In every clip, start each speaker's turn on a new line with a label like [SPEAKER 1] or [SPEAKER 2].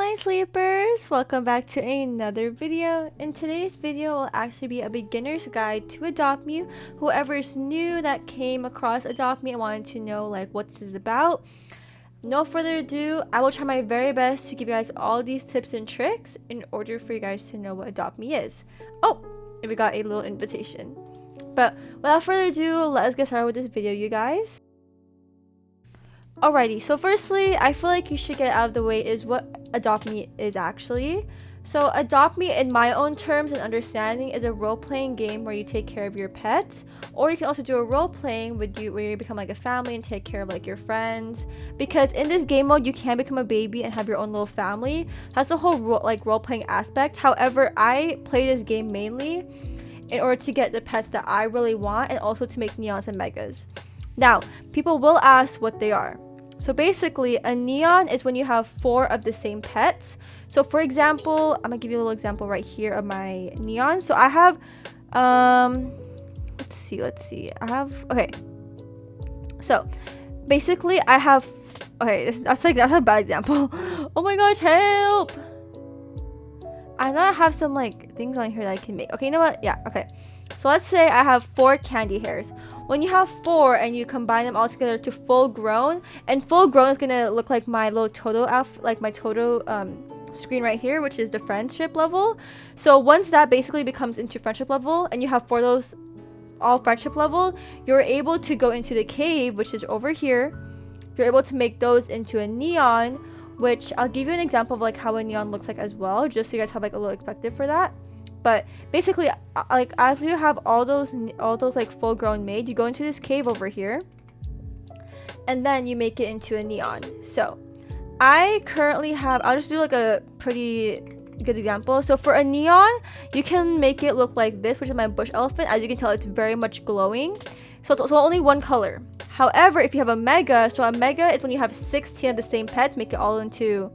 [SPEAKER 1] my sleepers! Welcome back to another video. In today's video will actually be a beginner's guide to Adopt Me. Whoever is new that came across Adopt Me and wanted to know like what this is about. No further ado, I will try my very best to give you guys all these tips and tricks in order for you guys to know what Adopt Me is. Oh, and we got a little invitation. But without further ado, let's get started with this video, you guys. Alrighty, so firstly, I feel like you should get out of the way is what Adopt Me is actually. So Adopt Me, in my own terms and understanding, is a role-playing game where you take care of your pets, or you can also do a role-playing with you where you become like a family and take care of like your friends. Because in this game mode, you can become a baby and have your own little family. That's the whole role-playing aspect. However, I play this game mainly in order to get the pets that I really want and also to make neons and megas. Now, people will ask what they are. So basically, a neon is when you have 4 of the same pets. So for example, I'm gonna give you a little example right here of my neon. So I have, let's see. I have, okay. So basically I have, okay, that's a bad example. Oh my gosh, help! I know I have some like things on here that I can make. Okay, you know what? Yeah, okay. So let's say I have 4 candy hairs. When you have 4 and you combine them all together to full grown, and full grown is gonna look like my little Toto outfit, like my Toto screen right here, which is the friendship level. So once that basically becomes into friendship level and you have 4 of those all friendship level, you're able to go into the cave, which is over here. You're able to make those into a neon, which I'll give you an example of like how a neon looks like as well, just so you guys have like a little perspective for that. But basically, like as you have all those like full grown made, you go into this cave over here and then you make it into a neon. So I currently have, I'll just do like a pretty good example. So for a neon, you can make it look like this, which is my bush elephant. As you can tell, it's very much glowing. So it's only one color. However, if you have a mega, so a mega is when you have 16 of the same pets, make it all into,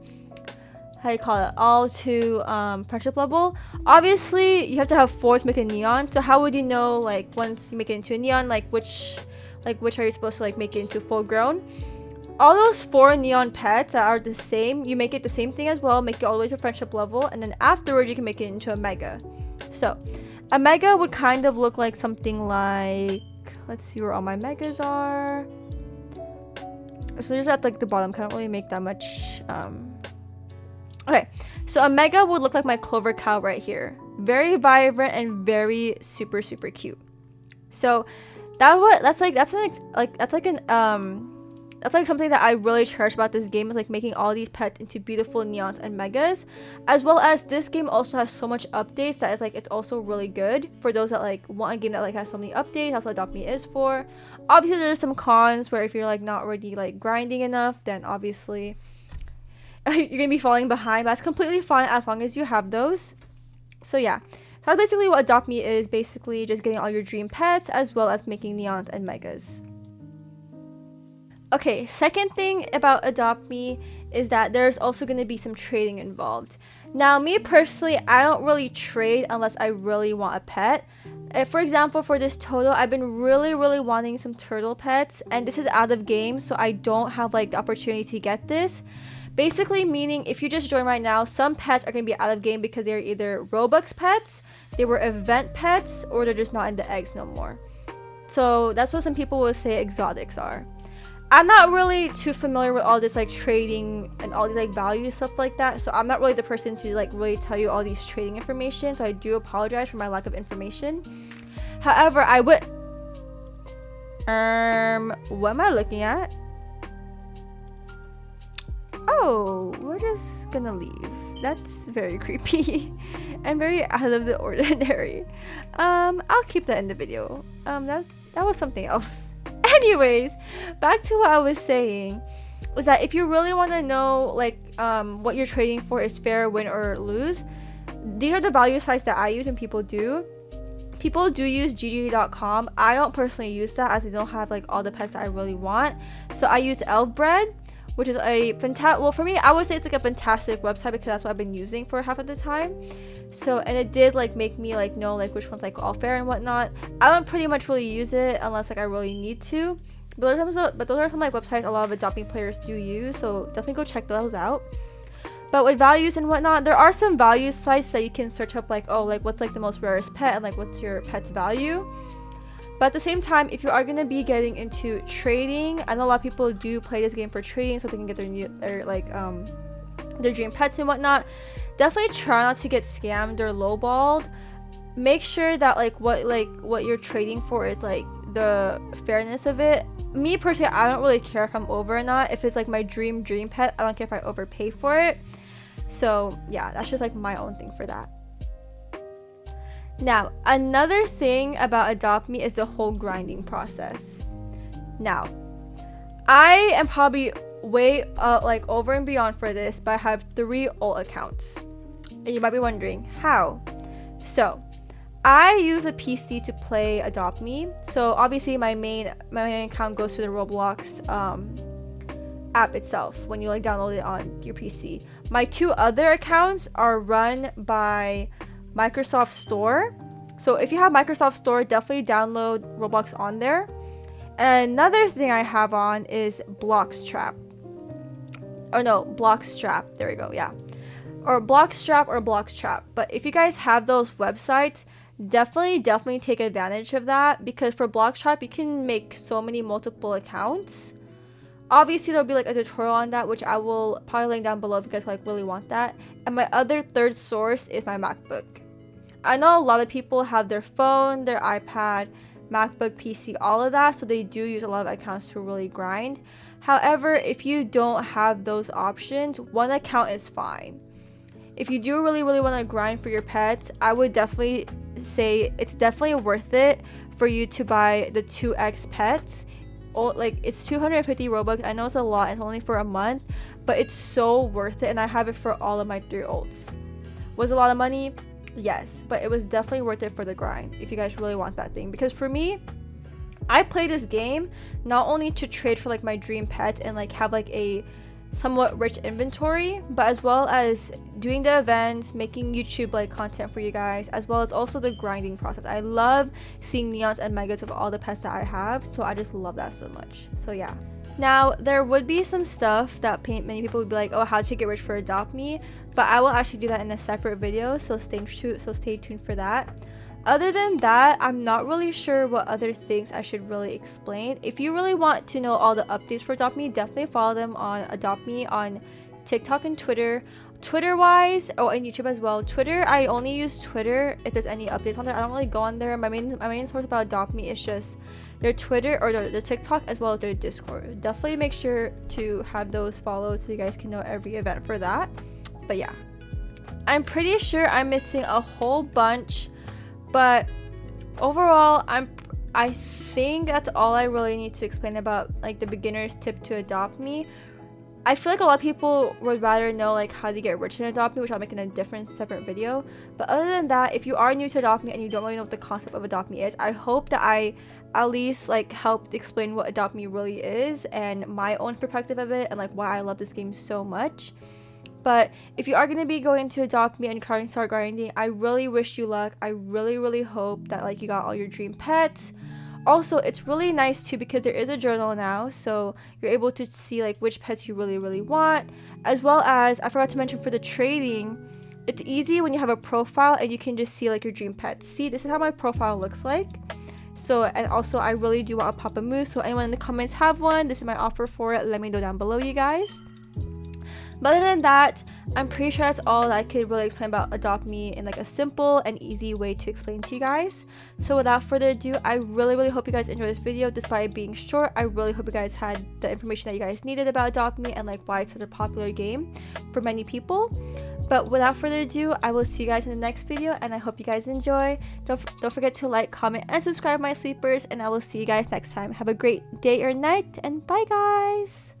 [SPEAKER 1] how do you call it, all to friendship level. Obviously you have to have 4 to make a neon. So how would you know like once you make it into a neon, like which are you supposed to like make it into full grown? All those 4 neon pets that are the same, you make it the same thing as well, make it all the way to friendship level, and then afterwards you can make it into a mega. So a mega would kind of look like something like, let's see where all my megas are. So just at like the bottom, can't really make that much okay, so a mega would look like my clover cow right here. Very vibrant and very super cute. So that's like something that I really cherish about this game, is like making all these pets into beautiful neons and megas. As well as this game also has so much updates that it's also really good for those that like want a game that like has so many updates. That's what Adopt Me is for. Obviously there's some cons where if you're like not already like grinding enough, then obviously you're gonna be falling behind, but that's completely fine as long as you have those. So yeah, so that's basically what Adopt Me is, basically just getting all your dream pets as well as making neons and megas. Okay, second thing about Adopt Me is that there's also going to be some trading involved. Now me personally, I don't really trade unless I really want a pet. For example, for this Toto, I've been really wanting some turtle pets, and this is out of game, so I don't have like the opportunity to get this. Basically meaning if you just join right now, some pets are going to be out of game because they're either Robux pets, they were event pets, or they're just not in the eggs no more. So that's what some people will say exotics are. I'm not really too familiar with all this like trading and all these like value stuff like that, so I'm not really the person to like really tell you all these trading information, so I do apologize for my lack of information. However, I would what am I looking at? Oh, we're just gonna leave. That's very creepy and very out of the ordinary. I'll keep that in the video. That was something else. Anyways, back to what I was saying, is that if you really want to know like what you're trading for is fair, win or lose, these are the value sites that I use and people do. People do use gg.com. I don't personally use that as I don't have like all the pets that I really want. So I use Elfbred, which is a fantastic, well for me, I would say it's like a fantastic website because that's what I've been using for half of the time. So, and it did like make me like know like which one's like all fair and whatnot. I don't pretty much really use it unless like I really need to. But those are some like websites a lot of Adopt Me players do use, so definitely go check those out. But with values and whatnot, there are some value sites that you can search up, like, oh, like what's like the most rarest pet and like what's your pet's value. But at the same time, if you are going to be getting into trading, I know a lot of people do play this game for trading so they can get their dream pets and whatnot. Definitely try not to get scammed or lowballed. Make sure that what you're trading for is like the fairness of it. Me personally, I don't really care if I'm over or not. If it's like my dream pet, I don't care if I overpay for it. So yeah, that's just like my own thing for that. Now, another thing about Adopt Me is the whole grinding process. Now, I am probably way like over and beyond for this, but I have 3 alt accounts. And you might be wondering, how? So, I use a PC to play Adopt Me. So, obviously my main account goes to the Roblox app itself when you like download it on your PC. My 2 other accounts are run by Microsoft Store. So if you have Microsoft Store, definitely download Roblox on there. And another thing I have on is Blockstrap. There we go, yeah. Or Blockstrap. But if you guys have those websites, definitely take advantage of that, because for Blockstrap you can make so many multiple accounts. Obviously there'll be like a tutorial on that, which I will probably link down below if you guys like really want that. And my other third source is my MacBook. I know a lot of people have their phone, their iPad, MacBook, PC, all of that, so they do use a lot of accounts to really grind. However, if you don't have those options, 1 account is fine. If you do really want to grind for your pets, I would definitely say it's definitely worth it for you to buy the 2x pets. Like, it's 250 Robux. I know it's a lot, it's only for a month, but it's so worth it, and I have it for all of my 3 alts. Was it a lot of money? Yes, but it was definitely worth it for the grind if you guys really want that thing. Because for me, I play this game not only to trade for like my dream pet and like have like a somewhat rich inventory, but as well as doing the events, making YouTube like content for you guys, as well as also the grinding process. I love seeing neons and megas of all the pets that I have, so I just love that so much. So yeah. Now, there would be some stuff that many people would be like, oh, how to get rich for Adopt Me, but I will actually do that in a separate video, so stay tuned for that. Other than that, I'm not really sure what other things I should really explain. If you really want to know all the updates for Adopt Me, definitely follow them on Adopt Me on TikTok and Twitter. Twitter-wise, and YouTube as well. Twitter, I only use Twitter if there's any updates on there. I don't really go on there. My main source about Adopt Me is just their Twitter or their TikTok, as well as their Discord. Definitely make sure to have those followed so you guys can know every event for that. But yeah, I'm pretty sure I'm missing a whole bunch, but overall I think that's all I really need to explain about like the beginner's tip to Adopt Me. I feel like a lot of people would rather know like how to get rich in Adopt Me, which I'll make in a different separate video. But other than that, if you are new to Adopt Me and you don't really know what the concept of Adopt Me is, I hope that I at least like helped explain what Adopt Me really is and my own perspective of it and like why I love this game so much. But if you are going to be going to Adopt Me and start grinding, I really wish you luck. I really hope that like you got all your dream pets. Also, it's really nice too because there is a journal now, so you're able to see like which pets you really want, as well as I forgot to mention for the trading, it's easy when you have a profile and you can just see like your dream pets. See, this is how my profile looks like. So, and also I really do want a Papa Moose, so anyone in the comments have one, this is my offer for it. Let me know down below, you guys. But other than that, I'm pretty sure that's all that I could really explain about Adopt Me in like a simple and easy way to explain to you guys. So without further ado, I really hope you guys enjoyed this video. Despite it being short, I really hope you guys had the information that you guys needed about Adopt Me and like why it's such a popular game for many people. But without further ado, I will see you guys in the next video, and I hope you guys enjoy. Don't forget to like, comment, and subscribe, my sleepers, and I will see you guys next time. Have a great day or night, and bye guys!